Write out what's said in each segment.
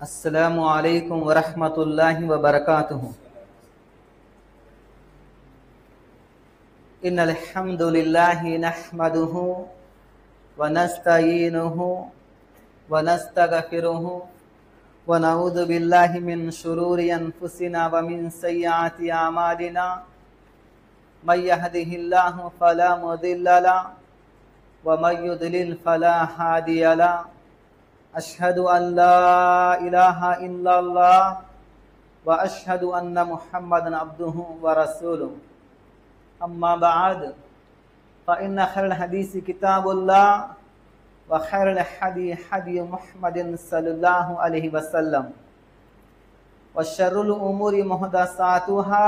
अस्सलामु अलैकुम वरहमतुल्लाहि वबरकातुहु। इन्नल हम्दुलिल्लाहि नहमदुहु व नस्तईनुहु व नस्तगफिरुहु व नऊज़ु बिल्लाहि मिन शुरूरि अनफुसिना व मिन सय्यिआति अमालिना। मय यहदिहिल्लाहु फला मुदिल्ल लहु व मय युद्लिल फला हादिय लहु। अशहदु अन ला इलाहा इल्लल्लाह व अशहदु अन्न मुहम्मदन अब्दुहु व रसूलुहु। अम्मा बअद फ़इन्न खैरल हदीस किताबुल्लाह व खैरल हदी हदी मुहम्मदिन सल्लल्लाहु अलैहि वसल्लम व शर्रुल उमूरि मुहदसातुहा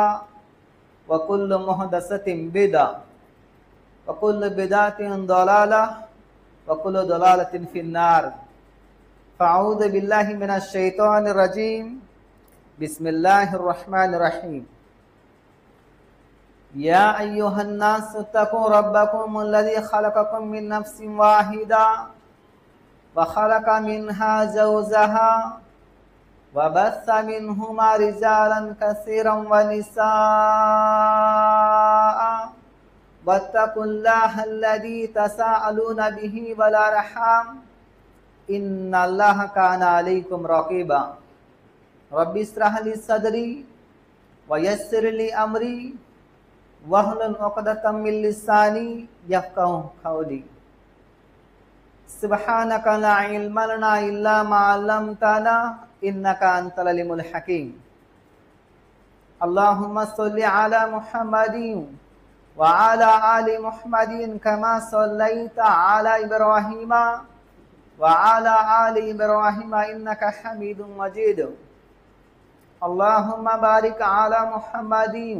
व कुल्लु मुहदसतिन बिदअह व कुल्लु बिदअतिन दलालह व कुल्लु दलालतिन फिन्नार। फ़अऊज़ु बिल्लाहि मिनश शैतानिर रजीम। बिस्मिल्लाहिर रहमानिर रहीम। या अय्युहन्नासु तक़ू रब्बकुमुल्लज़ी खलक़कुम मिन नफ्सिन वाहिदा व खलक़ मिन्हा ज़ौजहा व बस्स मिन्हुमा रिजालन कसीरन व निसाअ वत्तक़ुल्लाहल्लज़ी तसाअलूना बिही वल अर्हाम इन्नल्लाहा काना अलैकुम रक़ीबा। रब्बि इश्रह ली सदरी व यस्सिर ली अमरी वहलुल उक़दतम मिन लिसानी यफ़क़हू क़ौली। सुब्हानका ला इल्म लना इल्ला मा अल्लमतना इन्नका अंतल अलीमुल हकीम। अल्लाहुम्मा सल्लि अला मुहम्मदिन व अला आलि मुहम्मदिन कमा सल्लैता अला इब्राहीम व अला आलि इब्राहीम इन्नका हमीदुम मजीद। अल्लाहुम्मा बारिक अला मुहम्मदिन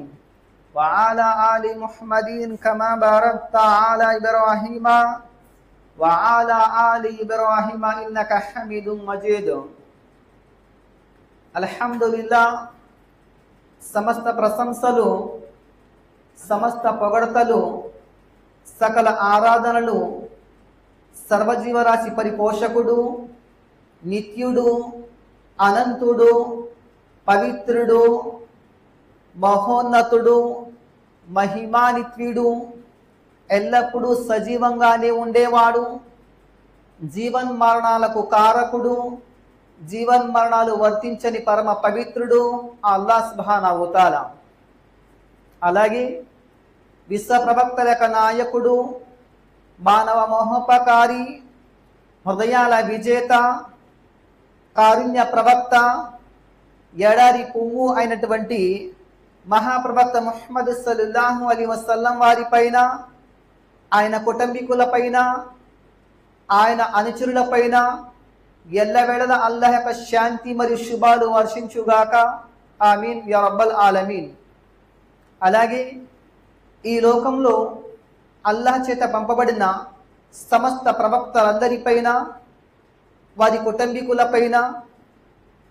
व अला आलि मुहम्मदिन कमा बारकता अला इब्राहीम व अला आलि इब्राहीम इन्नका हमीदुम मजीद। अल्हम्दुलिल्लाह, समस्त प्रशंसలు సమస్త పొగడతలు సకల ఆరాధనలు సర్వజీవరాశి పరిపోషకుడు నిత్యుడు అనంతుడు పవిత్రుడు మహోన్నతుడు మహిమానిత్యుడు ఎల్లప్పుడూ సజీవంగానే ఉండేవాడు జీవన్మరణాలకు కారకుడు జీవన్మరణాలు వర్తించని పరమ పవిత్రుడు అల్లాహ్ సుబ్హానహు వ తఆలా. అలాగే విశ్వ ప్రవక్తల యొక్క నాయకుడు మానవ మోహోపకారి హృదయాల విజేత కారుణ్య ప్రవక్త ఎడారి పువ్వు అయినటువంటి మహాప్రవక్త ముహమ్మద్ సల్లల్లాహు అలైహి వసల్లం వారిపైన ఆయన కుటుంబీకులపైన ఆయన అనుచరులపైన ఎల్లవేళలా అల్లాహ్ యొక్క శాంతి మరియు శుభాలు వర్షించుగాక. ఆమీన్ యా రబ్బల్ ఆలమీన్. అలాగే ఈ లోకంలో అల్లాహ్ చేత పంపబడిన సమస్త ప్రవక్తలందరిపైన వారి కుటుంబీకులపైన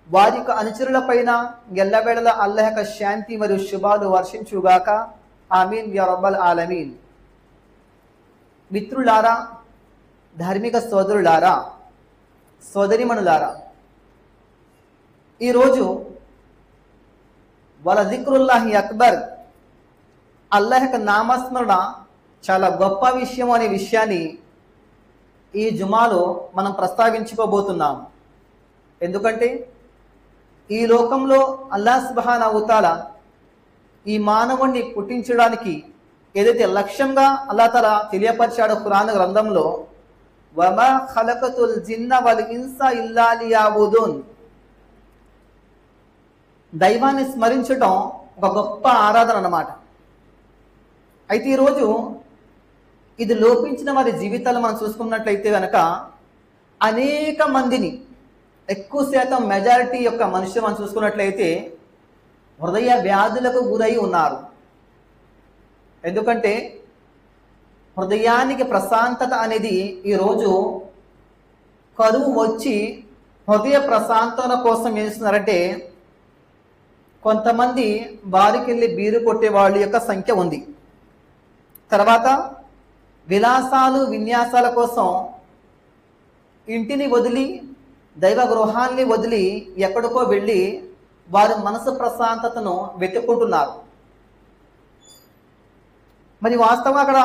వారి అనుచరులపైన ఎల్లవేళలా అల్లాహ్ యొక్క శాంతి మరియు శుభాలు వర్షించుగాక. ఆమీన్ యా రబ్బల్ ఆలమీన్. మిత్రులారా, ధార్మిక సోదరులారా, సోదరిమణులారా, ఈరోజు వల జిక్రుల్లాహి అక్బర్, అల్లాహ్ యొక్క నామస్మరణ చాలా గొప్ప విషయం అనే విషయాన్ని ఈ జుమాలో మనం ప్రస్తావించుకోబోతున్నాం. ఎందుకంటే ఈ లోకంలో అల్లాహ్ సుబ్హానహు వ తఆలా ఈ మానవుణ్ణి పుట్టించడానికి ఏదైతే లక్ష్యంగా అల్లాహ్ తఆలా తెలియపరిచాడో ఖురాన్ గ్రంథంలో, వమా ఖలకతుల్ జిన్న వల్ ఇన్స ఇల్లా లియఅబుదూన్, దైవాన్ని స్మరించడం ఒక గొప్ప ఆరాధన అన్నమాట. అయితే ఈరోజు ఇది లోపించిన వారి జీవితాలు మనం చూసుకున్నట్లయితే కనుక అనేక మందిని, ఎక్కువ శాతం మెజారిటీ యొక్క మనుషులు మనం చూసుకున్నట్లయితే హృదయ వ్యాధులకు గురై ఉన్నారు. ఎందుకంటే హృదయానికి ప్రశాంతత అనేది ఈరోజు కరువు వచ్చి హృదయ ప్రశాంతత కోసం ఏం చేస్తున్నారంటే కొంతమంది బారికెళ్ళి బీరు కొట్టే వాళ్ళ యొక్క సంఖ్య ఉంది. తర్వాత విలాసాలు విన్యాసాల కోసం ఇంటిని వదిలి దైవ గృహాన్ని వదిలి ఎక్కడికో వెళ్ళి వారి మనసు ప్రశాంతతను వెతుక్కుంటున్నారు. మరి వాస్తవం అక్కడ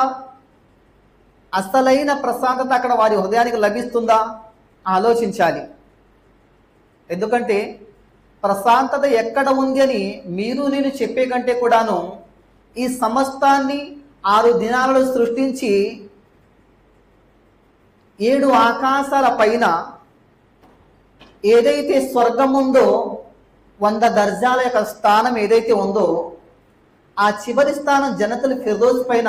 అసలైన ప్రశాంతత అక్కడ వారి హృదయానికి లభిస్తుందా ఆలోచించాలి. ఎందుకంటే ప్రశాంతత ఎక్కడ ఉంది అని మీరు నేను చెప్పే కంటే కూడాను ఈ సమస్తాన్ని 6 దినాలలో సృష్టించి 7 ఆకాశాల పైన ఏదైతే స్వర్గం ఉందో 100 దర్జాల యొక్క స్థానం ఏదైతే ఉందో ఆ చివరి స్థానం జన్నతుల్ ఫిర్దౌస్ పైన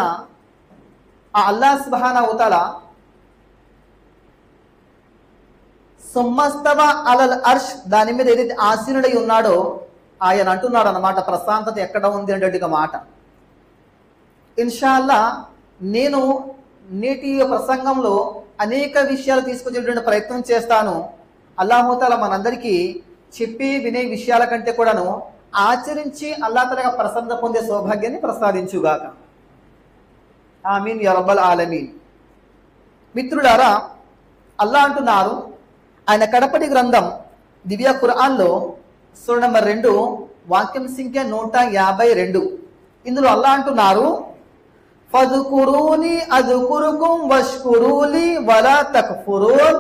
ఆ అల్లాహ్ సుబ్హానహు వ తఆలా సుమ్మస్తవ అలల్ అర్ష్ దాని మీద ఏదైతే ఆసీనుడై ఉన్నాడో ఆయన అంటున్నాడు అన్నమాట ప్రశాంతత ఎక్కడ ఉంది అనేటట్టుగా మాట. ఇన్షాల్లా నేను నేటి ప్రసంగంలో అనేక విషయాలు తీసుకొచ్చేటువంటి ప్రయత్నం చేస్తాను. అల్లాహు తఆలా మనందరికీ చెప్పి వినే విషయాల కంటే కూడాను ఆచరించి అల్లాహ్ తఆలా ప్రసన్నత పొందే సౌభాగ్యాన్ని ప్రసాదించుగాక. ఆమీన్ యా రబ్బల్ ఆలమీన్. మిత్రులారా, అల్లాహ్ అంటున్నారు ఆయన కడపటి గ్రంథం దివ్య ఖురాన్లో సూరా నంబర్ 2 వాక్యం సంఖ్య 152. ఇందులో అల్లాహ్ అంటున్నారు ఫద్కురూని అద్కురుకుం వష్కురూలి వలా తక్ఫురూన్.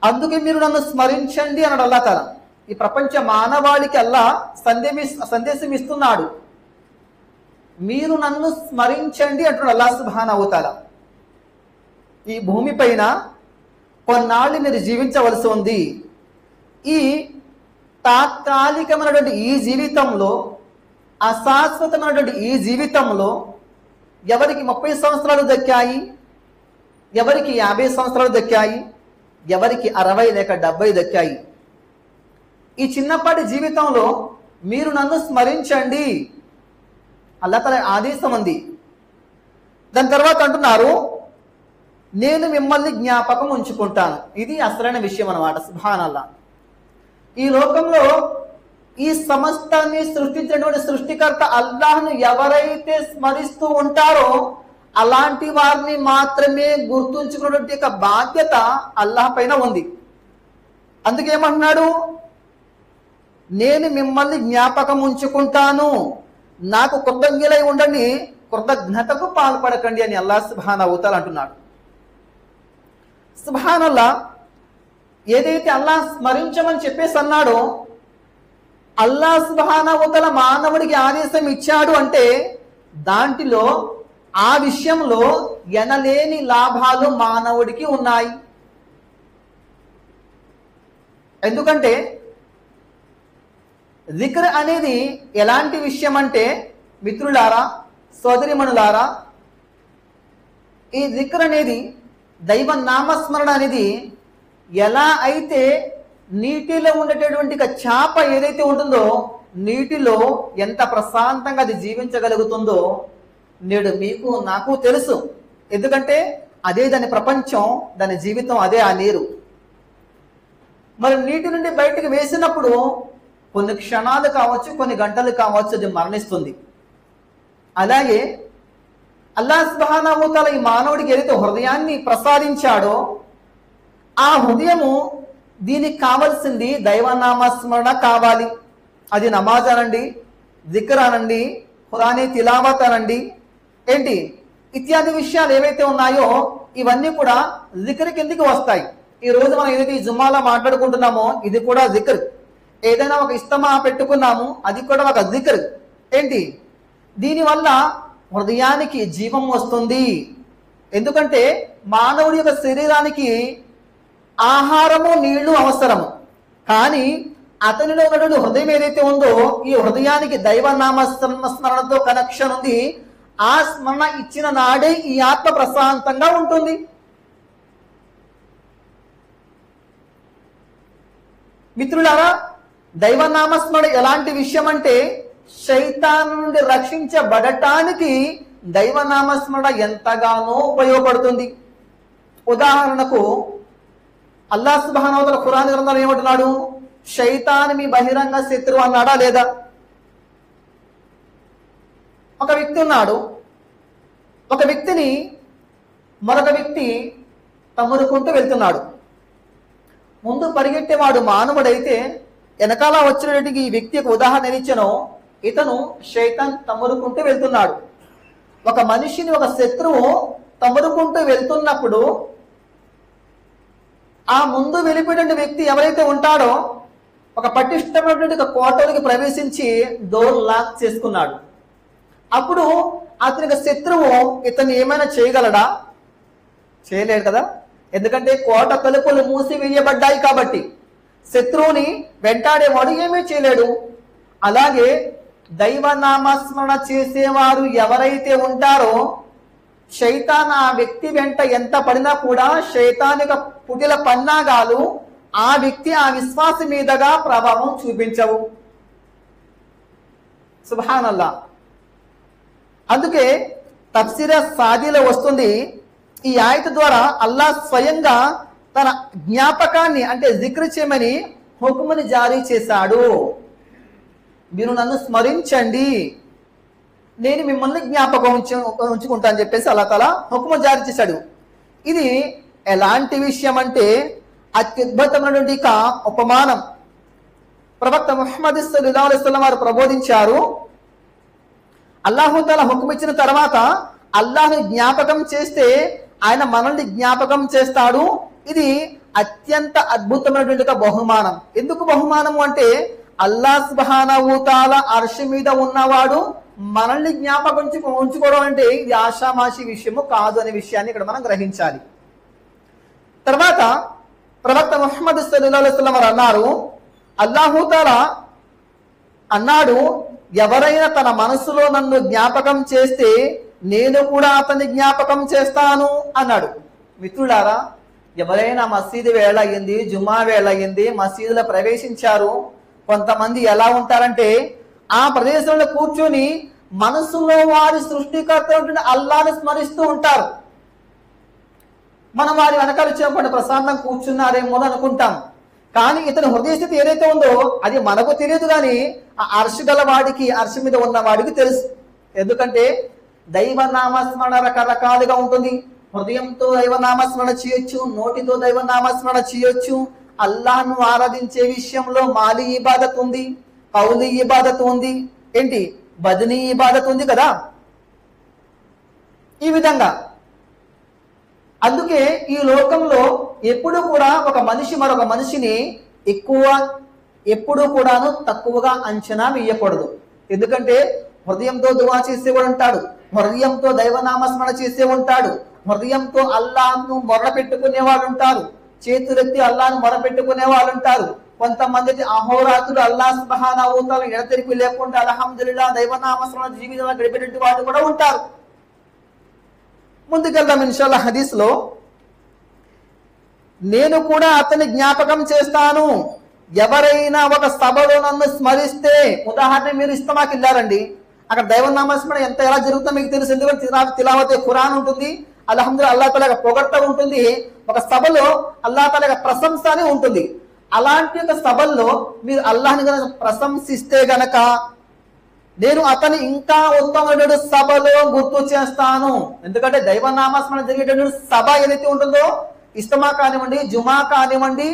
అందుకే మీరు నన్ను స్మరించండి అన్నాడు అల్లాహ్ తఆలా. ఈ ప్రపంచ మానవాళికి అల్లాహ్ సందేశం ఇస్తున్నాడు. మీరు నన్ను స్మరించండి అంటున్నాడు అల్లాహ్ సుబ్హానహు వ తఆలా. ఈ భూమి పైన కొన్నాళ్ళు మీరు జీవించవలసి ఉంది. ఈ తాత్కాలికమైనటువంటి ఈ జీవితంలో, అశాశ్వతమైనటువంటి ఈ జీవితంలో ఎవరికి 30 సంవత్సరాలు దక్కాయి, ఎవరికి 50 సంవత్సరాలు దక్కాయి, ఎవరికి 60 లేక 70 దక్కాయి. ఈ చిన్నపాటి జీవితంలో మీరు నన్ను స్మరించండి అల్లాహ్ తఆలా ఆదేశం ఉంది. దాని తర్వాత అంటున్నారు నేను మిమ్మల్ని జ్ఞాపకం ఉంచుకుంటాను. ఇది అసలైన విషయం అన్నమాట. సుబ్హానల్లాహ్. ఈ లోకంలో ఈ సమస్తాన్ని సృష్టించినటువంటి సృష్టికర్త అల్లాహ్ను ఎవరైతే స్మరిస్తూ ఉంటారో అలాంటి వారిని మాత్రమే గుర్తుంచుకున్నటువంటి యొక్క బాధ్యత అల్లాహ్ పైన ఉంది. అందుకేమంటున్నాడు, నేను మిమ్మల్ని జ్ఞాపకం ఉంచుకుంటాను, నాకు కృతజ్ఞులై ఉండండి, కృతజ్ఞతకు పాల్పడకండి అని అల్లాహ్ సుబ్హానహు వ తఆలా అంటున్నాడు. సుబ్హానల్లాహ్. ఏదైతే అల్లాహ్ స్మరించమని చెప్పేసి అన్నాడో అల్లాహ్ సుబ్హానహు వ తఆలా మానవుడికి ఆదేశం ఇచ్చాడు అంటే దాంట్లో ఆ విషయంలో ఎనలేని లాభాలు మానవుడికి ఉన్నాయి. ఎందుకంటే జిక్ర్ అనేది ఎలాంటి విషయం అంటే మిత్రులారా, సోదరిమణులారా, ఈ జిక్ర్ అనేది దైవ నామస్మరణ అనేది ఎలా అయితే నీటిలో ఉండేటటువంటి చేప ఏదైతే ఉంటుందో నీటిలో ఎంత ప్రశాంతంగా అది జీవించగలుగుతుందో నేడు మీకు నాకు తెలుసు. ఎందుకంటే అదే దాని ప్రపంచం, దాని జీవితం అదే ఆ నీరు. మరి నీటి నుండి బయటకు వేసినప్పుడు కొన్ని క్షణాలు కావచ్చు, కొన్ని గంటలు కావచ్చు, అది మరణిస్తుంది. అలాగే అల్లాహ్ సుబ్హానహు వ తఆలా ఈ మానవుడికి ఏదైతే హృదయాన్ని ప్రసాదించాడో ఆ హృదయము దీనికి కావాల్సింది దైవనామస్మరణ కావాలి. అది నమాజ్ అనండి, జిక్ర్ అనండి, ఖురానీ తిలావత్ అనండి, ఏంటి ఇత్యాది విషయాలు ఏవైతే ఉన్నాయో ఇవన్నీ కూడా జిక్ర్ కిందికి వస్తాయి. ఈ రోజు మనం ఏదైతే ఈ జుమ్మాలో మాట్లాడుకుంటున్నామో ఇది కూడా జిక్ర్. ఏదైనా ఒక ఇస్తమా పెట్టుకున్నాము అది కూడా ఒక జిక్ర్. ఏంటి దీనివల్ల హృదయానికి జీవం వస్తుంది. ఎందుకంటే మానవుడి యొక్క శరీరానికి ఆహారము నీళ్లు అవసరము, కానీ అతనిలో ఉన్నటువంటి హృదయం ఏదైతే ఉందో ఈ హృదయానికి దైవనామ స్మరణతో కనెక్షన్ ఉంది. ఆ స్మరణ ఇచ్చిన నాడే ఈ ఆత్మ ప్రశాంతంగా ఉంటుంది. మిత్రులారా, దైవనామస్మరణ ఎలాంటి విషయం అంటే శైతాను నుండి రక్షించబడటానికి దైవనామస్మరణ ఎంతగానో ఉపయోగపడుతుంది. ఉదాహరణకు అల్లాహ్ సుబ్హానహు వ తఆలా ఖురాన్ గ్రంథంలో ఏమంటున్నాడు, శైతాన్ మీ బహిరంగ శత్రువు అన్నాడా లేదా? ఒక వ్యక్తి ఉన్నాడు, ఒక వ్యక్తిని మరొక వ్యక్తి తమురుకుంటూ వెళ్తున్నాడు. ముందు పరిగెట్టేవాడు మానవుడైతే వెనకాల వచ్చినటువంటి ఈ వ్యక్తి యొక్క ఉదాహరణ ఇచ్చాను. ఇతను శైతాన్ తమ్ముడుకుంటూ వెళ్తున్నాడు. ఒక మనిషిని ఒక శత్రువు తమ్ముడుకుంటూ వెళ్తున్నప్పుడు ఆ ముందు వెళ్ళిపోయిన వ్యక్తి ఎవరైతే ఉంటాడో ఒక పటిష్టమైనటువంటి ఒక కోటలోకి ప్రవేశించి డోర్ లాక్ చేసుకున్నాడు. అప్పుడు అతనికి శత్రువు ఇతను ఏమైనా చేయగలడా? చేయలేడు కదా, ఎందుకంటే కోట తలుపులు మూసివేయబడ్డాయి కాబట్టి శత్రువుని వెంటాడేవాడు ఏమీ చేయలేడు. అలాగే దైవనామస్మరణ చేసేవారు ఎవరైతే ఉంటారో శైతాన్ ఆ వ్యక్తి వెంట ఎంత పడినా కూడా శైతానిక పుటిల పన్నాగాలు ఆ వ్యక్తి ఆ విశ్వాసం మీదగా ప్రభావం చూపించవు. సుబ్హానల్లా. అందుకే తఫ్సీర్ సాదీలో వస్తుంది, ఈ ఆయత ద్వారా అల్లాహ్ స్వయంగా తన జ్ఞాపకాన్ని అంటే జిక్ర్ చేయమని హుకుముని జారీ చేశాడు. మీరు నన్ను స్మరించండి, నేను మిమ్మల్ని జ్ఞాపకం ఉంచుకుంటా అని చెప్పేసి అల్లాహ్ తాలా హుకుము జారీ చేశాడు. ఇది ఎలాంటి విషయం అంటే అత్యద్భుతమైనటువంటి ఉపమానం. ప్రవక్త ముహమ్మద్ సల్లల్లాహు అలైహి వసల్లం వారు ప్రబోధించారు, అల్లాహు తాలా హుకుము ఇచ్చిన తర్వాత అల్లాహ్ని జ్ఞాపకం చేస్తే ఆయన మనల్ని జ్ఞాపకం చేస్తాడు. ఇది అత్యంత అద్భుతమైనటువంటి బహుమానం. ఎందుకు బహుమానము అంటే అల్లాహ్ సుబ్హానహు తఆలా అర్ష్ మీద ఉన్నవాడు మనల్ని జ్ఞాపకం ఉంచుకోవడం అంటే ఇది ఆషామాషి విషయము కాదు అనే విషయాన్ని ఇక్కడ మనం గ్రహించాలి. తర్వాత ప్రవక్త ముహమ్మద్ సల్లల్లాహు అలైహి వసల్లం వారు అన్నారు, అల్లాహు తఆలా అన్నాడు, ఎవరైనా తన మనసులో నన్ను జ్ఞాపకం చేస్తే నేను కూడా అతన్ని జ్ఞాపకం చేస్తాను అన్నాడు. మిత్రులారా, ఎవరైనా మసీదు వేళ అయ్యింది, జుమా వేళ అయ్యింది, మసీదులో ప్రవేశించారు. కొంతమంది ఎలా ఉంటారంటే ఆ ప్రదేశంలో కూర్చొని మనసులో వారి సృష్టికర్త అల్లాహ్ను స్మరిస్తూ ఉంటారు. మనం వారి వెనకాల చెప్పండి ప్రశాంతంగా కూర్చున్నారేమో అనుకుంటాం, కానీ ఇతని హృదయ స్థితి ఏదైతే ఉందో అది మనకు తెలియదు, కానీ ఆ అర్ష్ గల వాడికి, అర్ష్ మీద ఉన్న వాడికి తెలుసు. ఎందుకంటే దైవనామస్మరణ రకరకాలుగా ఉంటుంది. హృదయంతో దైవనామస్మరణ చేయొచ్చు, నోటితో దైవనామస్మరణ చేయొచ్చు. అల్లాహ్ను ఆరాధించే విషయంలో మాలి ఇబాదత్ ఉంది, కౌలి ఇబాదత్ ఉంది, ఏంటి బదనీ ఇబాదత్ ఉంది కదా. ఈ విధంగా అందుకే ఈ లోకంలో ఎప్పుడు కూడా ఒక మనిషి మరొక మనిషిని ఎప్పుడు కూడాను తక్కువగా అంచనా వేయకూడదు. ఎందుకంటే హృదయంతో దువా చేసేవాడు ఉంటాడు, హృదయంతో దైవనామస్మరణ చేసే ఉంటాడు, హృదయంతో అల్లాహ్ను మొర పెట్టుకునేవాడు ఉంటారు, చేతులెత్తి అల్లాహ్ను మొర పెట్టుకునే వాళ్ళు ఉంటారు. కొంతమంది అహోరాత్రులు అల్లాహ్ సుబ్హానహు తఆలా ఎడతెరిపి లేకుండా అల్హమ్దులిల్లాహ్ దైవనామస్మరణ జీవితంలో గడిపేటువంటి వాళ్ళు కూడా ఉంటారు. ముందుకెళ్దాం ఇన్షాల్లాహ్. హదీస్ లో నేను కూడా అతని జ్ఞాపకం చేస్తాను, ఎవరైనా ఒక సభలో నన్ను స్మరిస్తే. ఉదాహరణ, మీరు ఇస్తమాకి వెళ్ళారండి, అక్కడ దైవనామస్మరణ ఎలా జరుగుతుందో మీకు తెలుసు. ఎందుకంటే తిలావత్ ఖురాన్ ఉంటుంది, అల్హమ్దులిల్లాహ్ అల్లాహ్ తాలా పొగడ్త ఉంటుంది, ఒక సభలో అల్లాహ్ తాలా ప్రశంస అని ఉంటుంది. అలాంటి ఒక సభల్లో మీరు అల్లాహ్ని గనక ప్రశంసిస్తే గనక నేను అతని ఇంకా ఉత్తమమైన సభలో గుర్తు చేస్తాను. ఎందుకంటే దైవనామస్మరణ జరిగేటటువంటి సభ ఏదైతే ఉంటుందో, ఇస్తమా కానివ్వండి, జుమా కానివ్వండి,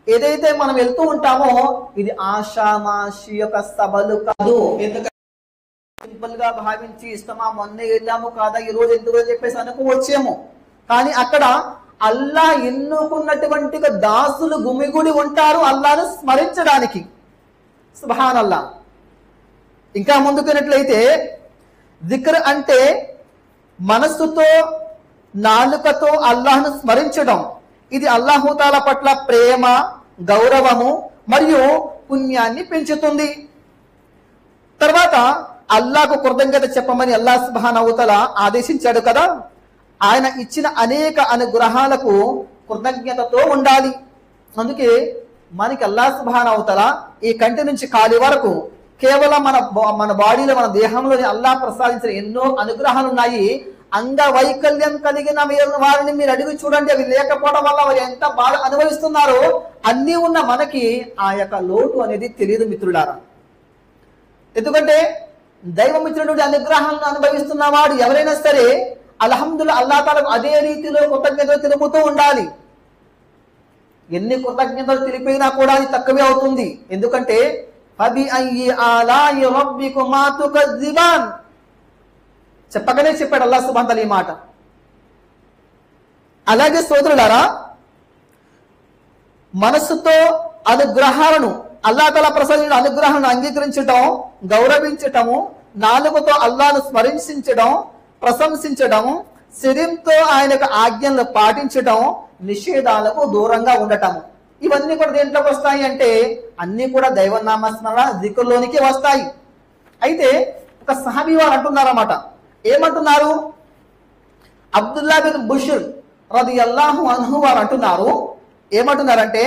ఏదైతే మనం వెళ్తూ ఉంటామో ఇది ఆషామాషి యొక్క సభలు కాదు. ఎందుకంటే సింపుల్ గా భావించి ఇస్తమా మొన్న వెళ్ళాము కాదా, ఈ రోజు ఎందుకు చెప్పేసి అనుకోవచ్చేమో, కానీ అక్కడ అల్లా ఎన్నుకున్నటువంటి దాసులు గుమిగుడి ఉంటారు అల్లాను స్మరించడానికి. సుబ్హానల్లా. ఇంకా ముందుకున్నట్లయితే జిక్ర్ అంటే మనస్సుతో నాలుకతో అల్లాహ్ను స్మరించడం. ఇది అల్లాహు తాలా పట్ల ప్రేమ, గౌరవము మరియు పుణ్యాన్ని పెంచుతుంది. తర్వాత అల్లాహకు కృతజ్ఞత చెప్పమని అల్లాహ్ సుబ్హానహు తఆలా ఆదేశించాడు కదా. ఆయన ఇచ్చిన అనేక అనుగ్రహాలకు కృతజ్ఞతతో ఉండాలి. అందుకే మనకి అల్లాహ్ సుబ్హానహు తఆలా ఈ కంటి నుంచి కాలి వరకు కేవలం మన బాడీలో, మన దేహంలోని అల్లాహ్ ప్రసాదించిన ఎన్నో అనుగ్రహాలు ఉన్నాయి. అంగవైకల్యం కలిగిన వారిని మీరు అడిగి చూడండి, అవి లేకపోవడం వల్ల వారు ఎంత బాధ అనుభవిస్తున్నారో. అన్నీ ఉన్న మనకి ఆ యొక్క లోటు అనేది తెలియదు మిత్రులారా. ఎందుకంటే దైవం ఇచ్చినటువంటి అనుగ్రహాలను అనుభవిస్తున్న వాడు ఎవరైనా సరే అల్హమ్దులిల్లాహ్ అల్లాహ్ తాలాకు అదే రీతిలో కృతజ్ఞతలు తెలుపుతూ ఉండాలి. ఎన్ని కృతజ్ఞతలు తెలిపినా కూడా అది తక్కువే అవుతుంది. ఎందుకంటే ఫబిఅయ్యి ఆలాయి రబ్బికుమా తుకజ్జిబాన్ చెప్పగానే చెప్పాడు అల్లాహ్ సుబ్హానహు వతఆలా ఈ మాట. అలాగే సోదరులారా, మనస్సుతో అనుగ్రహాలను అల్లాహ్ తఆలా ప్రసాదించిన అనుగ్రహాలను అంగీకరించడం, గౌరవించటము, నాలుకతో అల్లాహ్ను స్మరించడం, ప్రశంసించడం, శరీరంతో ఆయనకు ఆజ్ఞలను పాటించడం, నిషేధాలకు దూరంగా ఉండటం, ఇవన్నీ కూడా దేంట్లోకి వస్తాయి అంటే అన్ని కూడా దైవనామస్మరణ జిక్రులోనికి వస్తాయి. అయితే ఒక సహాబీ వారు అంటున్నారన్నమాట. ఏమంటున్నారు? అబ్దుల్లా బిన్ బుషర్ రదియల్లాహు అన్హు వారు అంటున్నారు. ఏమంటున్నారంటే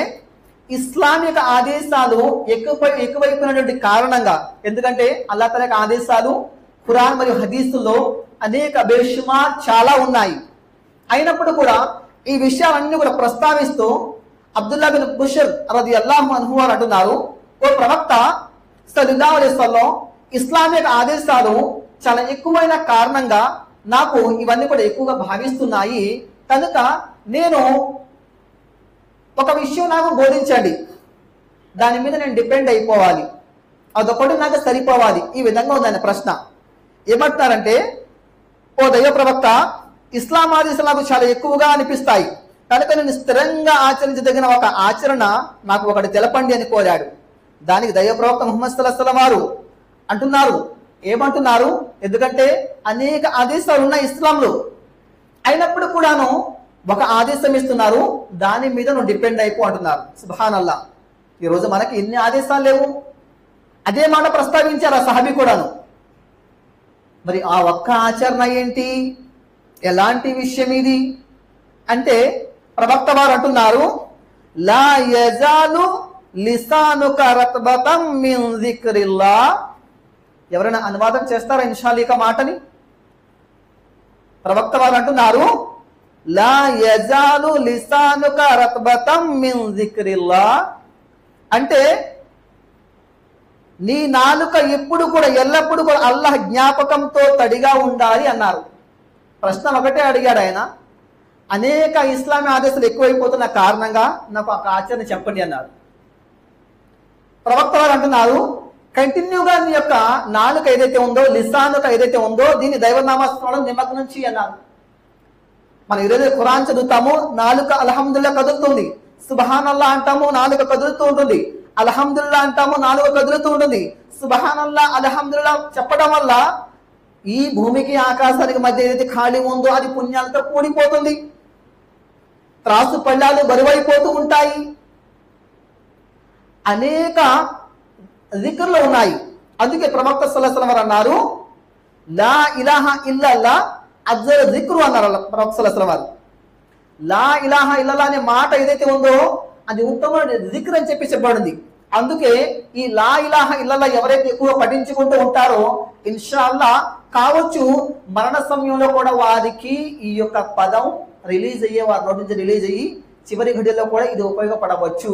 ఇస్లామిక ఆదేశాలు ఎక్కువైపోయినటువంటి కారణంగా, ఎందుకంటే అల్లాహ్ తఆలా ఆదేశాలు ఖురాన్ మరియు హదీసుల్లో అనేక బేషుమార్ చాలా ఉన్నాయి. అయినప్పుడు కూడా ఈ విషయాలన్నీ కూడా ప్రస్తావిస్తూ అబ్దుల్లా బిన్ బుషర్ రదియల్లాహు అన్హు వారు అంటున్నారు, ఓ ప్రవక్త సల్లల్లాహు అలైహి వసల్లం, ఇస్లామిక ఆదేశాలు చాలా ఎక్కువైన కారణంగా నాకు ఇవన్నీ కూడా ఎక్కువగా భావిస్తున్నాయి. కనుక నేను ఒక విషయం నాకు బోధించండి, దాని మీద నేను డిపెండ్ అయిపోవాలి, అదొకటి నాకు సరిపోవాలి. ఈ విధంగా ఉందని ప్రశ్న. ఏమంటున్నారంటే, ఓ దైవ ప్రవక్త, ఇస్లాం ఆదేశాలు నాకు చాలా ఎక్కువగా అనిపిస్తాయి, కనుక నేను స్థిరంగా ఆచరించదగిన ఒక ఆచరణ నాకు ఒకటి తెలపండి అని కోరాడు. దానికి దైవ ప్రవక్త ముహమ్మద్ సల్లల్లాహు అలైహి వసల్లం వారు అంటున్నారు, ఏమంటున్నారు? ఎందుకంటే అనేక ఆదేశాలు ఉన్నాయి ఇస్లాంలో, అయినప్పుడు కూడాను ఒక ఆదేశం ఇస్తున్నారు, దాని మీద నువ్వు డిపెండ్ అయిపో అంటున్నారు. సుబ్హానల్లాహ్. ఈరోజు మనకి ఎన్ని ఆదేశాలు లేవు. అదే మాట ప్రస్తావించారు ఆ సహాబీ కూడాను. మరి ఆ ఒక్క ఆచరణ ఏంటి? ఎలాంటి విషయం ఇది అంటే ప్రవక్త వారు అంటున్నారు, లా యజాలు లిసానుక రత్బతం మిన్ జిక్రిల్లాహ్. ఎవరైనా అనువాదం చేస్తారా ఇన్షాల్లా ఈ మాటని? ప్రవక్త వారు అంటున్నారు, లా యజాలు లిసానుక రత్బతం మిన్ జిక్రిల్లాహ్ అంటే నీ నాలుక ఎప్పుడు కూడా ఎల్లప్పుడు కూడా అల్లాహ్ జ్ఞాపకంతో తడిగా ఉండాలి అన్నారు. ప్రశ్న ఒకటే అడిగాడు ఆయన, అనేక ఇస్లామీ ఆదేశాలు ఎక్కువైపోతున్న కారణంగా నాకు ఒక ఆచరణ చెప్పండి అన్నారు. ప్రవక్త వారు అంటున్నారు, కంటిన్యూగా నీ యొక్క నాలుక ఏదైతే ఉందో, లిసానుక ఏదైతే ఉందో, దీన్ని దైవనామస్మరణం నిమగ్నం నుంచి అన్నారు. మనం ఈరోజు ఖురాన్ చదువుతాము, నాలుక అల్హమ్దుల్లాహ్ కదులుతుంది. సుబ్హానల్లాహ్ అంటాము, నాలుక కదులుతూ ఉంటుంది. అల్హమ్దుల్లాహ్ అంటాము, నాలుక కదులుతూ ఉంటుంది. సుబ్హానల్లాహ్ అల్హమ్దుల్లాహ్ చెప్పడం వల్ల ఈ భూమికి ఆకాశానికి మధ్య ఏదైతే ఖాళీ ఉందో అది పుణ్యాలతో కూడిపోతుంది. త్రాసు పళ్ళాలు బరువైపోతూ ఉంటాయి. అనేక జిక్రులు ఉన్నాయి. అందుకే ప్రవక్త సల్లల్లాహు అలైహి వసల్లం అన్నారు, లా ఇలాహా ఇల్లల్లాహ్ అఫ్జల్ జిక్రు అన్నారు ప్రవక్త సల్లల్లాహు అలైహి వసల్లం. లా ఇలాహా ఇల్లల్లాహ్ అనే మాట ఏదైతే ఉందో అది ఉత్తమమైన జిక్ర్ అని చెప్పి చెప్పబడింది. అందుకే ఈ లా ఇలాహా ఇల్లల్లాహ్ ఎవరైతే ఎక్కువ పఠించుకుంటూ ఉంటారో ఇన్షాల్లాహ్ కావచ్చు మరణ సమయంలో కూడా వారికి ఈ యొక్క పదం రిలీజ్ అయ్యే, వారి నోటి నుంచి రిలీజ్ అయ్యి చివరి ఘడియల్లో కూడా ఇది ఉపయోగపడవచ్చు.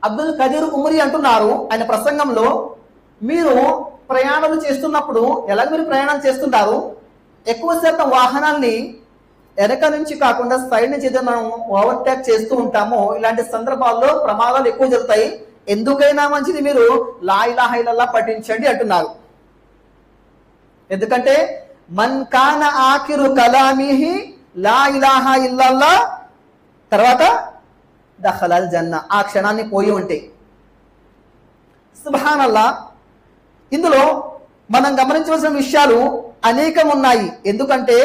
అబ్దుల్ కదీర్ ఉమరి అంటున్నారు ఆయన ప్రసంగంలో, మీరు ప్రయాణాలు చేస్తున్నప్పుడు ఎలా మీరు ప్రయాణం చేస్తుంటారు? ఎక్కువ శాతం వాహనాల్ని వెనక నుంచి కాకుండా సైడ్ నుంచి ఏదైనా మనం ఓవర్టేక్ చేస్తూ ఉంటామో, ఇలాంటి సందర్భాల్లో ప్రమాదాలు ఎక్కువ జరుగుతాయి. ఎందుకైనా మంచిది మీరు లా ఇలాహా ఇల్లల్లాహ్ పఠించండి అంటున్నారు. ఎందుకంటే మన్ కాన ఆఖిరు కలామిహి లా ఇలాహా ఇల్లల్లాహ్, తర్వాత దఖలల్ జన్న, ఆ క్షణాన్ని పోయి ఉంటే. సుబ్హానల్లాహ్. ఇందులో మనం గమనించవలసిన విషయాలు అనేకం ఉన్నాయి. ఎందుకంటే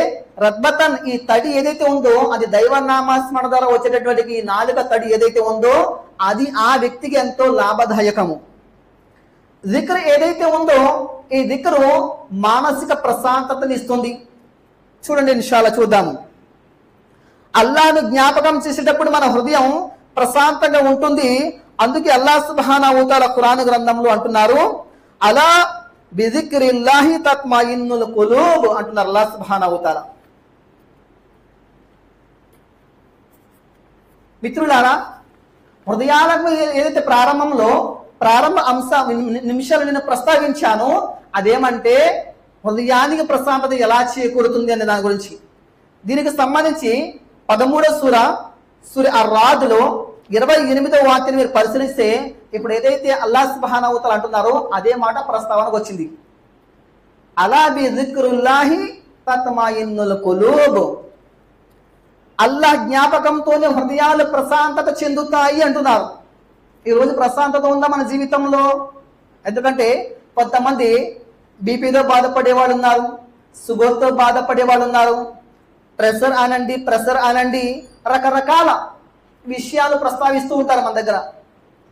రత్బతన్, ఈ తడి ఏదైతే ఉందో అది దైవనామస్మరణ ద్వారా వచ్చేటటువంటి ఈ నాలుక తడి ఏదైతే ఉందో అది ఆ వ్యక్తికి ఎంతో లాభదాయకము. జిక్ర్ ఏదైతే ఉందో ఈ జిక్రు మానసిక ప్రశాంతతని ఇస్తుంది. చూడండి ఇన్షాల్లా చూద్దాము. అల్లాహ్ను జ్ఞాపకం చేసేటప్పుడు మన హృదయం ప్రశాంతంగా ఉంటుంది. అందుకే అల్లాహ్ సుబ్హానహు వ తఆలా ఖురాన్ గ్రంథంలో అంటున్నారు, అలా బిజిక్రిల్లాహి తత్మయిన్నుల్ ఖులూబ్ అంటున్నారు అల్లాహ్ సుబ్హానహు వ తఆలా. మిత్రులారా, హృదయాలకు ఏదైతే ప్రారంభ నిమిషాలు నేను ప్రస్తావించాను, అదేమంటే హృదయానికి ప్రశాంతత ఎలా చేకూరుతుంది అనే దాని గురించి. దీనికి సంబంధించి 13వ సూర సూర్య అర్రాదులో 28వ వాక్యాన్ని మీరు పరిశీలిస్తే ఇప్పుడు ఏదైతే అల్లాహ్ సుబ్హానహు వ తఆలా అంటున్నారో అదే మాట ప్రస్తావనకు వచ్చింది. అలా బి జిక్రుల్లాహి తత్మయిన్నుల్ ఖులూబ్. అల్లాహ్ జ్ఞాపకంతోనే హృదయాలు ప్రశాంతత చెందుతాయి అంటున్నారు. ఈరోజు ప్రశాంతత ఉందా మన జీవితంలో? ఎందుకంటే కొంతమంది బీపీతో బాధపడే వాళ్ళు ఉన్నారు, షుగర్తో బాధపడే వాళ్ళు ఉన్నారు, ప్రెషర్ అనండి రకరకాల విషయాలు ప్రస్తావిస్తూ ఉంటారు మన దగ్గర.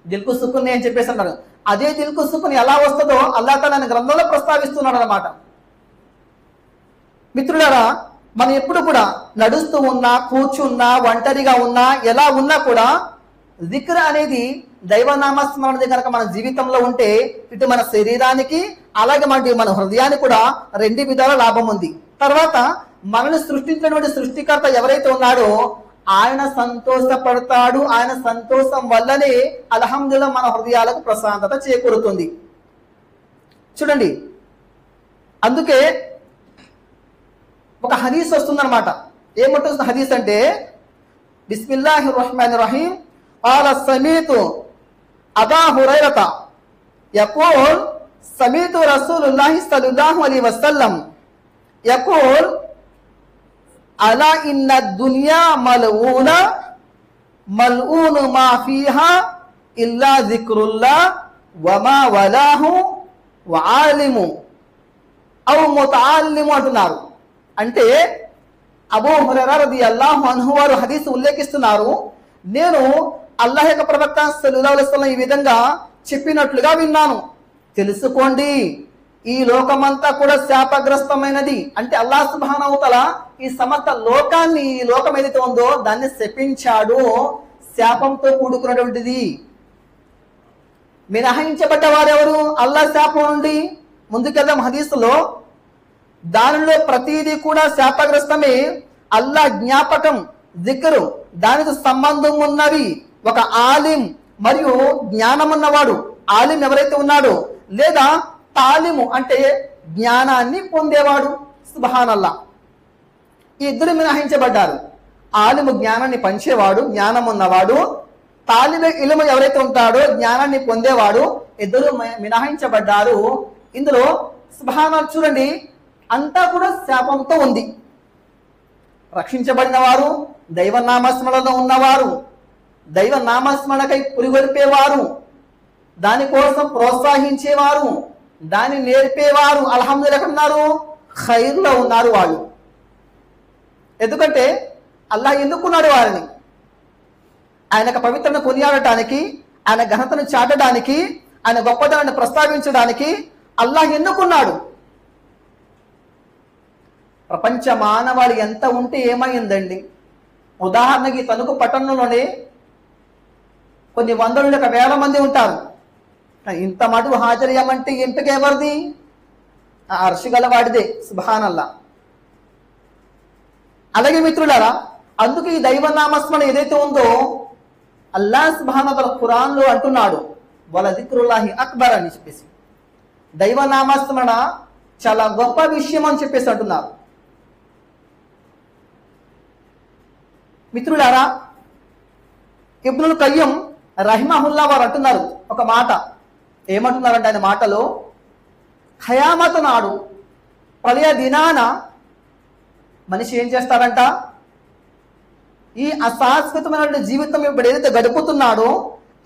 దిల్కు సుకున్ అని చెప్పేసి అంటారు. అదే దిల్కు సుకున్ ఎలా వస్తుందో అల్లాహ్ తఆలా గ్రంథంలో ప్రస్తావిస్తున్నాడు అన్నమాట. మిత్రులారా, మనం ఎప్పుడు కూడా నడుస్తూ ఉన్నా, కూర్చున్నా, ఒంటరిగా ఉన్నా, ఎలా ఉన్నా కూడా జిక్ర్ అనేది దైవనామస్మరణ కనుక మన జీవితంలో ఉంటే ఇటు మన శరీరానికి అలాగే మన హృదయానికి కూడా రెండు విధాల లాభం ఉంది. తర్వాత మనల్ని సృష్టించినటువంటి సృష్టికర్త ఎవరైతే ఉన్నాడో ఆయన సంతోషపడతాడు. ఆయన సంతోషం వల్లనే అల్హమ్దులిల్లాహ్ మన హృదయాలకు ప్రశాంతత చేకూరుతుంది. చూడండి, అందుకే ఒక హదీస్ వస్తుందన్నమాట. ఏమంటుంది హదీస్ అంటే, బిస్మిల్లాహిర్ రహ్మానిర్ రహీం, قال سمعت أبا هريرة يقول سمعت رسول الله صلى الله عليه وسلم يقول ألا إن الدنيا ملعونة ملعون ما فيها إلا ذكر الله وما ولاه وعالم أو متعلم అంటున్నారు. అంటే అబూ హురైరా రదియల్లాహు అన్హు వారు హదీస్ ఉల్లేఖిస్తున్నారు, నేను అల్లాహ్ యొక్క ప్రవక్త సల్లల్లాహు అలైహి వసల్లం ఈ విధంగా చెప్పినట్లుగా విన్నాను. తెలుసుకోండి, ఈ లోకమంతా కూడా శాపగ్రస్తమైనది. అంటే అల్లాహ్ సుబ్హానహు వ తఆలా ఈ సమస్త లోకాన్ని, ఈ లోకం ఏదైతే ఉందో దాన్ని శపించాడు, శాపంతో కూడుకున్నటువంటిది. మినహాయించబడ్డ వారెవరు అల్లాహ్ శాపం నుండి? ముందుకెళ్దాం హదీసులో. దానిలో ప్రతిదీ కూడా శాపగ్రస్తమే. అల్లాహ్ జ్ఞాపకం, జిక్రు దానికి సంబంధం ఉన్నవి. ఒక ఆలిం మరియు జ్ఞానం ఉన్నవాడు, ఆలిం ఎవరైతే ఉన్నాడో, లేదా తాలిము అంటే జ్ఞానాన్ని పొందేవాడు. సుబ్హానల్లాహ్, ఈ ఇద్దరు మినహాయించబడ్డారు. ఆలిము జ్ఞానాన్ని పంచేవాడు, జ్ఞానం ఉన్నవాడు. తాలిబే ఇల్ము ఎవరైతే ఉంటాడో జ్ఞానాన్ని పొందేవాడు, ఇద్దరు మినహాయించబడ్డారు. ఇందులో సుబ్హానల్లాహ్ చూడండి, అంతా కూడా శాపంతో ఉంది. రక్షించబడిన వారు, దైవ నామస్మరణలో ఉన్నవారు, దైవ నామస్మరణకై పురిగొల్పేవారు, దానికోసం ప్రోత్సహించేవారు, దాన్ని నేర్పేవారు అల్హమ్దులిల్లాహ్ ఉన్నారు, ఖైర్లో ఉన్నారు వాళ్ళు. ఎందుకంటే అల్లాహ్ ఎన్నుకున్నాడు వారిని. ఆయన పవిత్రను కొనియాడటానికి, ఆయన ఘనతను చాటడానికి, ఆయన గొప్పతనాన్ని ప్రస్తావించడానికి అల్లాహ్ ఎన్నుకున్నాడు. ప్రపంచ మానవాళి ఎంత ఉంటే ఏమైందండి? ఉదాహరణకి తణుకు పట్టణంలోనే కొన్ని వందల లేక వేల మంది ఉంటారు. ఇంత మటుకు హాజరయ్యామంటే ఎంపిక ఎవరిది? ఆ అర్షి గలవాడిదే. సుబ్హానల్లాహ్. అలాగే మిత్రులారా, అందుకే ఈ దైవనామస్మరణ ఏదైతే ఉందో అల్లాహ్ సుబ్హానహు వ తఆలా ఖురాన్లో అంటున్నాడు, వల జిక్రుల్లాహి అక్బర్ అని చెప్పేసి. దైవనామస్మరణ చాలా గొప్ప విషయం అని చెప్పేసి అంటున్నారు. మిత్రులారా, ఇబ్నుల్ ఖయ్యిం రహిమహుల్లా వారు అంటున్నారు ఒక మాట. ఏమంటున్నారంటే ఆయన మాటలో, ఖయామత్ నాడు, ప్రళయ దినాన మనిషి ఏం చేస్తాడంట? ఈ అశాశ్వతమైన జీవితం ఇప్పుడు ఏదైతే గడుపుతున్నాడో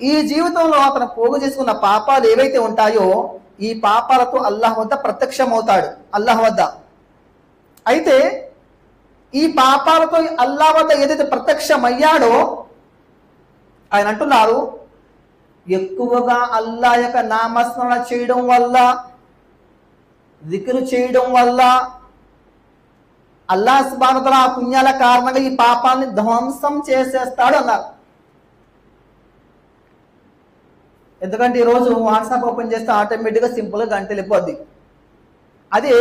ఈ జీవితంలో అతను పోగు చేసుకున్న పాపాలు ఏవైతే ఉంటాయో ఈ పాపాలతో అల్లాహ్ వద్ద ప్రత్యక్షమవుతాడు. అల్లాహ్ వద్ద అయితే ఈ పాపాలతో అల్లాహ్ వద్ద ఏదైతే ప్రత్యక్షమయ్యాడో ఆయన అంటున్నారు, ఎక్కువగా అల్లాహ్ యొక్క నామస్మరణ చేయడం వల్ల, జిక్రు చేయడం వల్ల అల్లాహ్ సుబ్హానహు వ తఆలా ఆ పుణ్యాల కారణంగా ఈ పాపాన్ని ధ్వంసం చేసేస్తాడు అన్నారు. ఎందుకంటే ఈరోజు వాట్సాప్ ఓపెన్ చేస్తే ఆటోమేటిక్గా సింపుల్గా గంట వెళ్ళిపోద్ది. అదే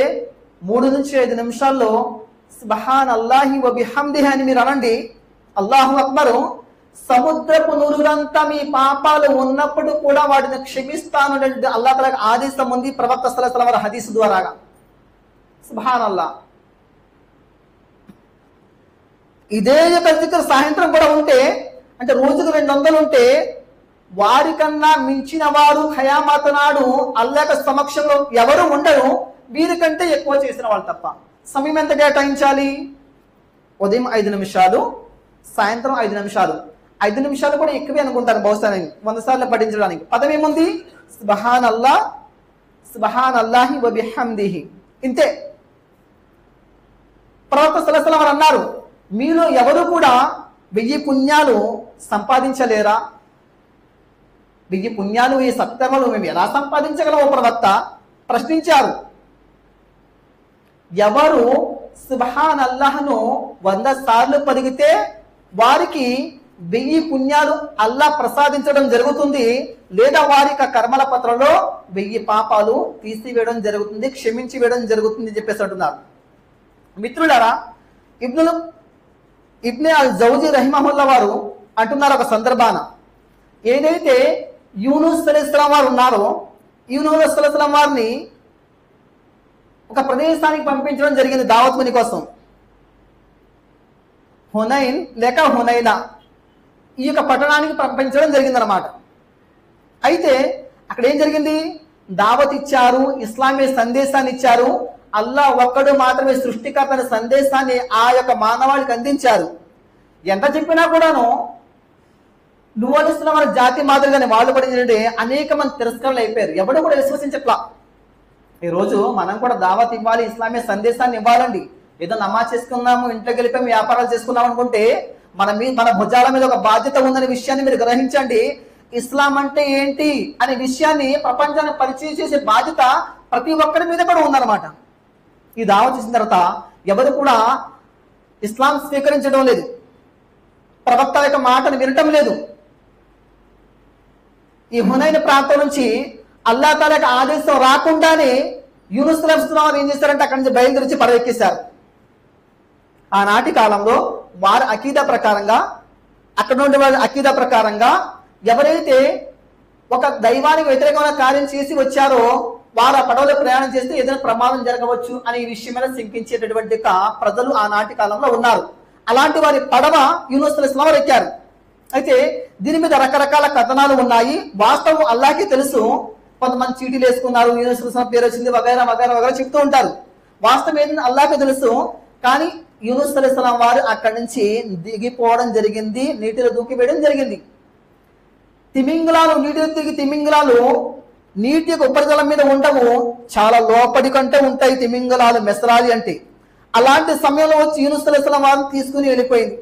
3 నుంచి 5 నిమిషాల్లో సుబ్హానల్లాహి వ బిహమ్దిహి అని మీరు అనండి, అల్లాహు అక్బరు. సముద్రపు నురులంతా మీ పాపాలు ఉన్నప్పుడు కూడా వాటిని క్షమిస్తాను అనేది అల్లాహ్ తఆలా ఆదేశం ఉంది ప్రవక్త సల్లల్లాహు అలైహి వసల్లం హదీస్ ద్వారాగా. సుబ్హానల్లాహ్. ఇదే యొక్క జిక్ర్ సాయంత్రం కూడా ఉంటే, అంటే రోజుకు 200 ఉంటే, వారికన్నా మించిన వారు ఖయామత్ నాడు అల్లాహ్ సమక్షంలో ఎవరు ఉండరు, వీరికంటే ఎక్కువ చేసిన వాళ్ళు తప్ప. సమయం ఎంత కేటాయించాలి? ఉదయం 5 నిమిషాలు, సాయంత్రం 5 నిమిషాలు. 5 నిమిషాలు కూడా ఎక్కువే అనుకుంటాను బహుశా, 100 సార్లు పఠించడానికి. పదం ఏముంది? సుబ్హానల్లాహ్ సుబ్హానల్లాహి వ బిహమ్దిహి. ఇంతే. ప్రవక్త సల్లల్లాహు అలైహి వసల్లం అన్నారు, మీలో ఎవరు కూడా 1000 పుణ్యాలు సంపాదించలేరా? 1000 పుణ్యాలు, ఈ సత్కర్మలు మేము ఎలా సంపాదించగలమో ప్రవక్త ప్రశ్నించారు. ఎవరు సుబ్హాన్ అల్లాహ్ను 100 సార్లు పలికితే వారికి 1000 పుణ్యాలు అల్లాహ్ ప్రసాదించడం జరుగుతుంది, లేదా వారి కర్మల పత్రంలో 1000 పాపాలు తీసివేయడం జరుగుతుంది, క్షమించి వేయడం జరుగుతుంది చెప్పేసి అంటున్నారు. మిత్రులారా, ఇబ్నే అల్ జౌజీ రహిమహుల్లా వారు అంటున్నారు ఒక సందర్భాన, ఏదైతే యూనుస్ అలైహిస్సలాం వారు ఉన్నారో, యూనుస్ అలైహిస్సలాం వారిని ఒక ప్రదేశానికి పంపించడం జరిగింది దావత్ పని కోసం. హునైన్ లేక హునైనా, ఈ యొక్క పట్టణానికి పంపించడం జరిగిందనమాట. అయితే అక్కడ ఏం జరిగింది? దావత్ ఇచ్చారు, ఇస్లామీ సందేశాన్ని ఇచ్చారు, అల్లాహ్ ఒక్కడు మాత్రమే సృష్టికర్త అనే సందేశాన్ని ఆ యొక్క మానవాళికి అందించారు. ఎంత చెప్పినా కూడాను నూహ్ అలైహిస్సలాం వారి జాతి మాదిరిగానే వాళ్ళు పడిందంటే అనేక మంది తిరస్కరణలు అయిపోయారు, ఎవడు కూడా విశ్వసించట్లా. ఈరోజు మనం కూడా దావత్ ఇవ్వాలి, ఇస్లామీ సందేశాన్ని ఇవ్వాలండి. ఏదో నమాజ్ చేసుకున్నాము, ఇంట్లోకి వెళ్ళిపోయి వ్యాపారాలు చేసుకున్నాం అనుకుంటే మన భుజాల మీద ఒక బాధ్యత ఉందనే విషయాన్ని మీరు గ్రహించండి. ఇస్లాం అంటే ఏంటి అనే విషయాన్ని ప్రపంచానికి పరిచయం చేసే బాధ్యత ప్రతి ఒక్కరి మీద కూడా ఉందన్నమాట. ఈ దావత్ ఇచ్చిన తర్వాత ఎవరు కూడా ఇస్లాం స్వీకరించడం లేదు, ప్రవక్త యొక్క మాటను వినటం లేదు. ఈ హునైన్ ప్రాంతం నుంచి అల్లాహ్ తాలా యొక్క ఆదేశం రాకుండానే యూనుస్ అలైహిస్సలాం ఏం చేశారంటే అక్కడి నుంచి బయలుదేరి పడవెక్కేశారు. ఆనాటి కాలంలో వారి అకీదా ప్రకారంగా, అక్కడ ఉండే వారి అకీదా ప్రకారంగా ఎవరైతే ఒక దైవానికి వ్యతిరేకమైన కార్యం చేసి వచ్చారో వారు ఆ పడవలో ప్రయాణం చేస్తే ఏదైనా ప్రమాదం జరగవచ్చు అనే ఈ విషయం మీద శంకించేటటువంటి ప్రజలు ఆనాటి కాలంలో ఉన్నారు. అలాంటి వారి పడవ యూనుస్ అలైహిస్సలాం వారు ఎక్కారు. అయితే దీని మీద రకరకాల కథనాలు ఉన్నాయి. వాస్తవం అల్లాహ్కి తెలుసు. కొంతమంది చీటీలు వేసుకున్నారు, యూనుస్ అలైహిస్సలాం పేరు వచ్చింది, వగైరా వగైరా వగైరా చెప్తూ ఉంటారు. వాస్తవం ఏంటంటే అల్లాహ్కి తెలుసు. కానీ యూనుస్ అలైహిస్సలాం వారు అక్కడి నుంచి దిగిపోవడం జరిగింది, నీటిలో దూకివేయడం జరిగింది. తిమింగలాలు, నీటిలో దిగి తిమింగలాలు నీటి యొక్క ఉపరితలం మీద ఉండవు, చాలా లోపలి కంటే ఉంటాయి తిమింగలాలు, మెసరాలి అంటే. అలాంటి సమయంలో వచ్చి యూనుస్ అలైహిస్సలాం వారిని తీసుకుని వెళ్ళిపోయింది.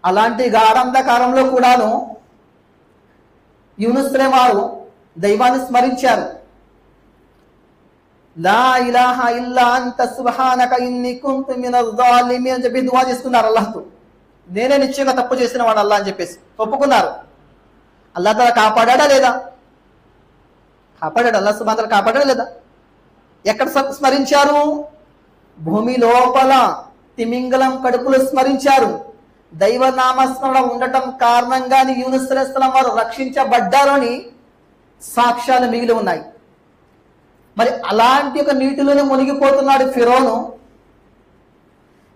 అలాంటి గాఢంధకారంలో కూడాను యూనుస్ వారు దైవాన్ని స్మరించారు. లా ఇలాహా ఇల్లా అంత సుబ్హానక ఇన్ని కుంతు మినజ్ జాలిమీన్ అని చెప్పి దువా చేస్తున్నారు అల్లాహ్తో. నేనే నిశ్చయంగా తప్పు చేసిన వాడు అల్లాహ్ అని చెప్పేసి ఒప్పుకున్నారు. అల్లాహ్ తాలా కాపాడా లేదా? కాపాడాడు. అల్లాహ్ సుబ్హానహు వ తఆలా కాపాడా లేదా? ఎక్కడ స్మరించారు? భూమి లోపల తిమింగలం కడుపులో స్మరించారు. దైవ నామస్మరణ ఉండటం కారణంగానే యూనుస్ అలైహిస్సలాం వారు రక్షించబడ్డారు అని సాక్ష్యాలు మిగిలి ఉన్నాయి. మరి అలాంటి ఒక నీటిలోనే మునిగిపోతున్నాడు ఫిరోను.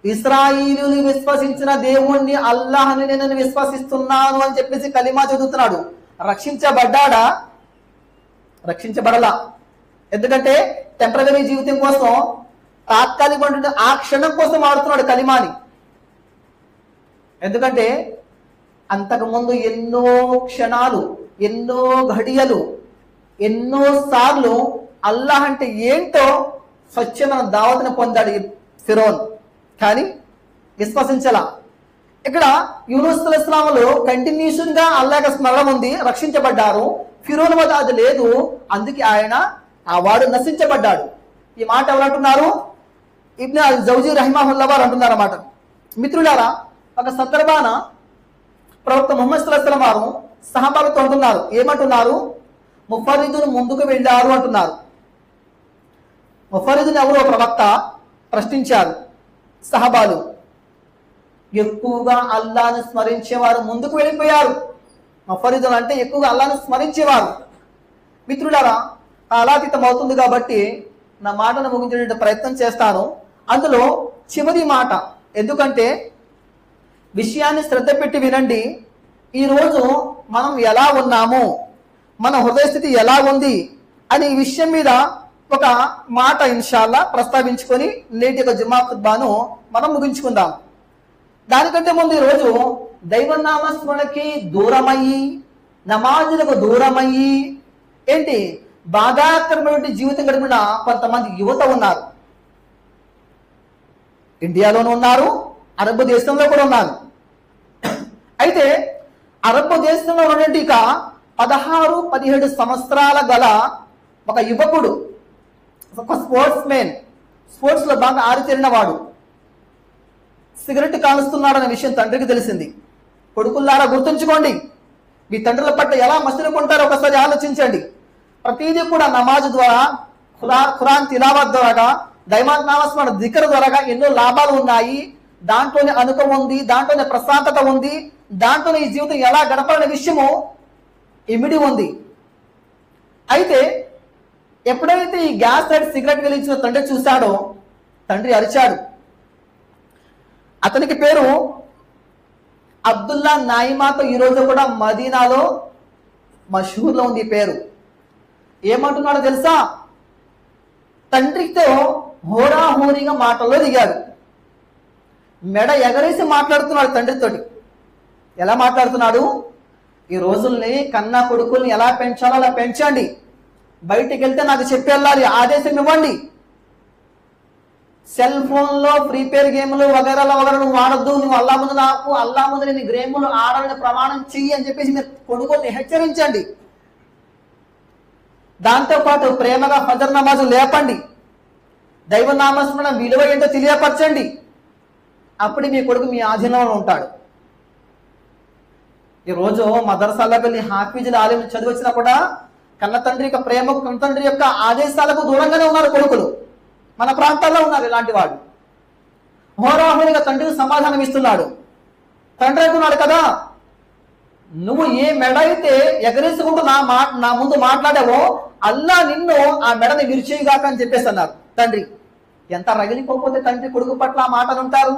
ఇశ్రాయేలుని విశ్వసించిన దేవుణ్ణి అల్లాహ్ని నేను విశ్వసిస్తున్నాను అని చెప్పేసి కలిమా చదువుతున్నాడు. రక్షించబడ్డాడా? రక్షించబడలా. ఎందుకంటే టెంపరరీ జీవితం కోసం, తాత్కాలిక ఆ క్షణం కోసం ఆడుతున్నాడు కలిమాని. ఎందుకంటే అంతకుముందు ఎన్నో క్షణాలు, ఎన్నో ఘడియలు, ఎన్నో సార్లు అల్లాహ్ అంటే ఏంటో స్వచ్ఛమైన దావతను పొందాడు ఫిరోన్, కానీ విశ్వసించలా. ఇక్కడ యూనుస్ అలైహిస్సలాంలో కంటిన్యూషన్ గా అల్లాహ్ స్మరణ ఉంది, రక్షించబడ్డారు. ఫిరోన్ వద్ద అది లేదు, అందుకే ఆయన ఆ వాడు నశించబడ్డాడు. ఈ మాట ఎవరు అంటున్నారు? ఇబ్నే అల్ జౌజీ రహిమహుల్లా వారు అంటున్నారు అన్నమాట. మిత్రులారా, ఒక సందర్భాన ప్రవక్త ముహమ్మద్ సల్లల్లాహు అలైహి వసల్లం వారు సహాబాలతో అంటున్నారు. ఏమంటున్నారు? ముఫర్రిదును ముందుకు వెళ్ళారు అంటున్నారు. ముఫర్రిదును ఎవరో ప్రవక్త ప్రశ్నించారు. సహాబాలు ఎక్కువగా అల్లాహ్ను స్మరించేవారు ముందుకు వెళ్ళిపోయారు. ముఫర్రిదులు అంటే ఎక్కువగా అల్లాహ్ను స్మరించేవారు. మిత్రులారా, కాలాతీతం అవుతుంది కాబట్టి నా మాటను ముగించేటువంటి ప్రయత్నం చేస్తాను. అందులో చివరి మాట, ఎందుకంటే విషయాన్ని శ్రద్ధ పెట్టి వినండి. ఈరోజు మనం ఎలా ఉన్నాము, మన హృదయ స్థితి ఎలా ఉంది అనే ఈ విషయం మీద ఒక మాట ఇన్షాల్లా ప్రస్తావించుకొని నేటి యొక్క జుమా ఖుత్బాను మనం ముగించుకుందాం. దానికంటే ముందు ఈరోజు దైవనామస్మరణకి దూరమయ్యి, నమాజులకు దూరమయ్యి ఏంటి బాధాకరమైన జీవితం గడిపిన కొంతమంది యువత ఉన్నారు. ఇండియాలోనూ ఉన్నారు, అరబ్ దేశంలో కూడా ఉన్నారు. అయితే అరబ్ దేశంలో ఉన్నటువంటి ఇక 16-17 సంవత్సరాల గల ఒక యువకుడు, ఒక స్పోర్ట్స్ మెన్, స్పోర్ట్స్ లో బాగా ఆరితేరిన వాడు సిగరెట్ కాలుస్తున్నాడనే విషయం తండ్రికి తెలిసింది. కొడుకుల్లారా గుర్తుంచుకోండి, మీ తండ్రుల పట్ల ఎలా మసులుకుంటారో ఒకసారి ఆలోచించండి. ప్రతిదీ కూడా నమాజ్ ద్వారా, ఖురాన్ తిలావత్ ద్వారా, దైవనామస్మరణ జిక్ర్ ద్వారా ఎన్నో లాభాలు ఉన్నాయి. దాంట్లోనే అనుకం ఉంది, దాంట్లోనే ప్రశాంతత ఉంది, దాంట్లోనే ఈ జీవితం ఎలా గడపాలనే విషయము ఇమిడి ఉంది. అయితే ఎప్పుడైతే ఈ గ్యాస్ లైట్ సిగరెట్ వెలిగించిన తండ్రి చూశాడో తండ్రి అరిచాడు. అతనికి పేరు అబ్దుల్లా నాయిమాతో ఈరోజు కూడా మదీనాలో మషహూర్లో ఉంది ఈ పేరు. ఏమంటున్నాడో తెలుసా? తండ్రితో హోరాహోరీగా మాటల్లో దిగాడు. మెడ ఎగరేసి మాట్లాడుతున్నాడు తండ్రితోటి. ఎలా మాట్లాడుతున్నాడు? ఈ రోజుల్ని కన్నా కొడుకుల్ని ఎలా పెంచాలో అలా పెంచండి. బయటికి వెళ్తే నాకు చెప్పి వెళ్ళాలి, ఆదేశం ఇవ్వండి. సెల్ ఫోన్ లో ఫ్రీ ఫైర్ గేమ్లు వగైరాలో వగైరా నువ్వు ఆడద్దు, నువ్వు అల్లా ముందు నేను గేములు ఆడాలని ప్రమాణం చెయ్యి అని చెప్పేసి మీరు కొడుకుల్ని హెచ్చరించండి. దాంతోపాటు ప్రేమగా ఫజర్ నమాజు లేపండి. దైవనామస్మరణ విలువ ఏంటో తెలియపరచండి. అప్పుడు మీ కొడుకు మీ ఆధీనంలో ఉంటాడు. ఈరోజు మదర్సాలకు వెళ్ళి హాఫీజులు ఆలిం చదివి వచ్చినా కూడా కన్న తండ్రి యొక్క ప్రేమకు, కన్న తండ్రి యొక్క ఆదేశాలకు దూరంగానే ఉన్నారు కొడుకులు. మన ప్రాంతాల్లో ఉన్నారు ఇలాంటి వాడు. హోరాహోరీగా తండ్రికి సమాధానం ఇస్తున్నాడు. తండ్రి అంటున్నాడు కదా, నువ్వు ఏ మెడ అయితే ఎగరేసుకుంటూ నా ముందు మాట్లాడావో అల్లా నిన్ను ఆ మెడని విరిచేయగాక అని చెప్పేసి అన్నారు తండ్రి. ఎంత రగిలిపోతే తండ్రి కొడుకు పట్ల ఆ మాటలు ఉంటారు.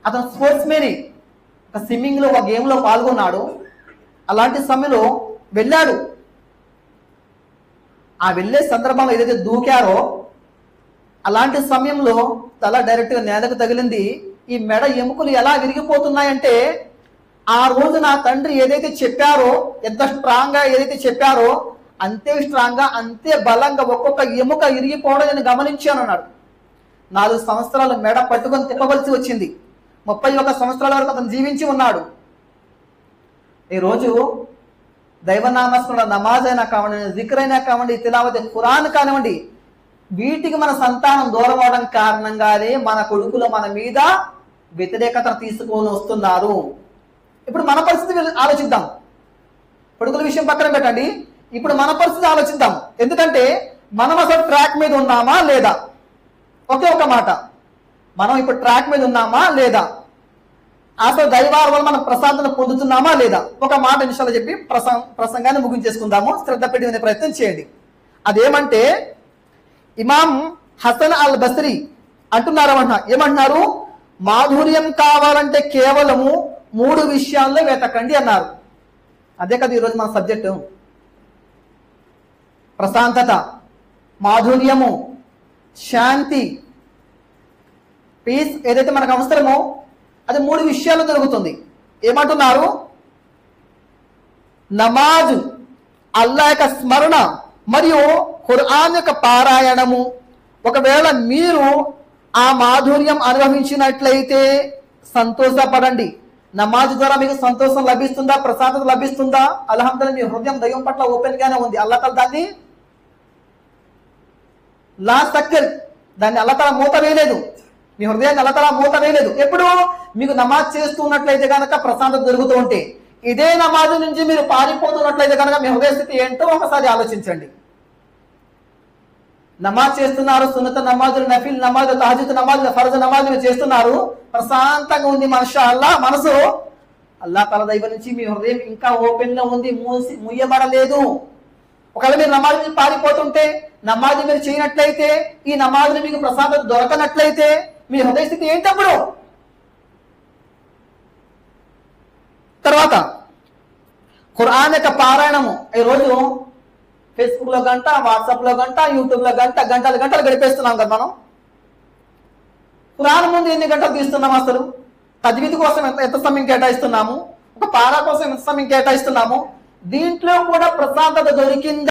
అతను స్పోర్ట్స్ మేని, ఒక స్విమ్మింగ్ లో ఒక గేమ్ లో పాల్గొన్నాడు. అలాంటి సమయంలో వెళ్ళాడు. ఆ వెళ్ళే సందర్భంలో ఏదైతే దూకారో అలాంటి సమయంలో తల డైరెక్ట్ గా నేలకు తగిలింది. ఈ మెడ ఎముకలు ఎలా విరిగిపోతున్నాయంటే ఆ రోజు నా తండ్రి ఏదైతే చెప్పారో, ఎంత స్ట్రాంగ్ గా ఏదైతే చెప్పారో అంతే స్ట్రాంగ్ గా, అంతే బలంగా ఒక్కొక్క ఎముక ఇరిగిపోవడం నేను గమనించాను అన్నాడు. 4 సంవత్సరాలు మెడ పట్టుకొని తిప్పవలసి వచ్చింది. 31 సంవత్సరాల వరకు అతను జీవించి ఉన్నాడు. ఈరోజు దైవనామస్మరణ నమాజ్ అయినా కావండి, జిక్ర్ అయినా కావండి, తిలావత్ ఖురాన్ కానివ్వండి, వీటికి మన సంతానం దూరం అవడం కారణంగానే మన కొడుకులు మన మీద వ్యతిరేకత తీసుకొని వస్తున్నారు. ఇప్పుడు మన పరిస్థితి ఆలోచిద్దాం. కొడుకుల విషయం పక్కన పెట్టండి, ఇప్పుడు మన పరిస్థితి ఆలోచిద్దాం. ఎందుకంటే మనం అసలు ట్రాక్ మీద ఉన్నామా లేదా? ఒకే ఒక మాట, మనం ఇప్పుడు ట్రాక్ మీద ఉన్నామా లేదా? అసలు దైవాల వల్ల మనం ప్రశాంతత పొందుతున్నామా లేదా? ఒక మాట నిమిషాలు చెప్పి ప్రసంగాన్ని ముగించేసుకుందాము. శ్రద్ధ పెట్టి వినే ప్రయత్నం చేయండి. అదేమంటే ఇమాం హసన్ అల్ బస్రీ అంటున్నారు. ఏమంటున్నారు? మాధుర్యం కావాలంటే కేవలము 3 విషయాల్లో వెతకండి అన్నారు. అదే కదా ఈరోజు మన సబ్జెక్టు. ప్రశాంతత, మాధుర్యము, శాంతి, పీస్ ఏదైతే మనకు అవసరమో అది 3 విషయాలు దొరుకుతుంది. ఏమంటున్నారు? నమాజు, అల్లా యొక్క స్మరణ మరియు ఖురాన్ యొక్క పారాయణము. ఒకవేళ మీరు ఆ మాధుర్యం అనుభవించినట్లయితే సంతోషపడండి. నమాజ్ ద్వారా మీకు సంతోషం లభిస్తుందా, ప్రశాంతత లభిస్తుందా? అల్హమ్దులిల్లాహ్, మీ హృదయం దైవం పట్ల ఓపెన్ గానే ఉంది. అల్లాహ్ తాలా దాన్ని దాన్ని అల్లాహ్ తాలా మూత వేయలేదు. మీ హృదయాన్ని అల్లాహ్ తాలా మూత వేయలేదు. ఎప్పుడు మీకు నమాజ్ చేస్తున్నట్లయితే కనుక ప్రశాంతత దొరుకుతూ ఉంటే, ఇదే నమాజ్ నుంచి మీరు పారిపోతున్నట్లయితే కనుక మీ హృదయ స్థితి ఏంటో ఒకసారి ఆలోచించండి. నమాజ్ చేస్తున్నారు, సున్నత నమాజులు, నఫిల్ నమాజులు, తహజ్జుద్ నమాజులు, ఫర్జ్ నమాజులు చేస్తున్నారు, ప్రశాంతంగా ఉంది మాషాఅల్లాహ్ మనసు. అల్లాహ్ తాలా దైవం నుంచి మీ హృదయం ఇంకా ఓపెన్ గా ఉంది, ముయ్యబడలేదు. ఒకవేళ మీరు నమాజ్ పారిపోతుంటే, నమాజ్ మీరు చేయనట్లయితే, ఈ నమాజ్ మీకు ప్రశాంతత దొరకనట్లయితే మీ హృదయ స్థితి ఏంటప్పుడు? తర్వాత ఖురాన్ యొక్క పారాయణము. ఈరోజు ఫేస్బుక్ లో గంట, వాట్సాప్ లో గంట, యూట్యూబ్ లో గంట, గంటలు గంటలు గడిపేస్తున్నాం కదా మనం. ఖురాన్ ముందు ఎన్ని గంటలు తీస్తున్నాము? అసలు తజ్వీద్ కోసం ఎంత సమయం కేటాయిస్తున్నాము? ఒక పారా కోసం ఎంత సమయం కేటాయిస్తున్నాము? దీంట్లో కూడా ప్రశాంతత దొరికింది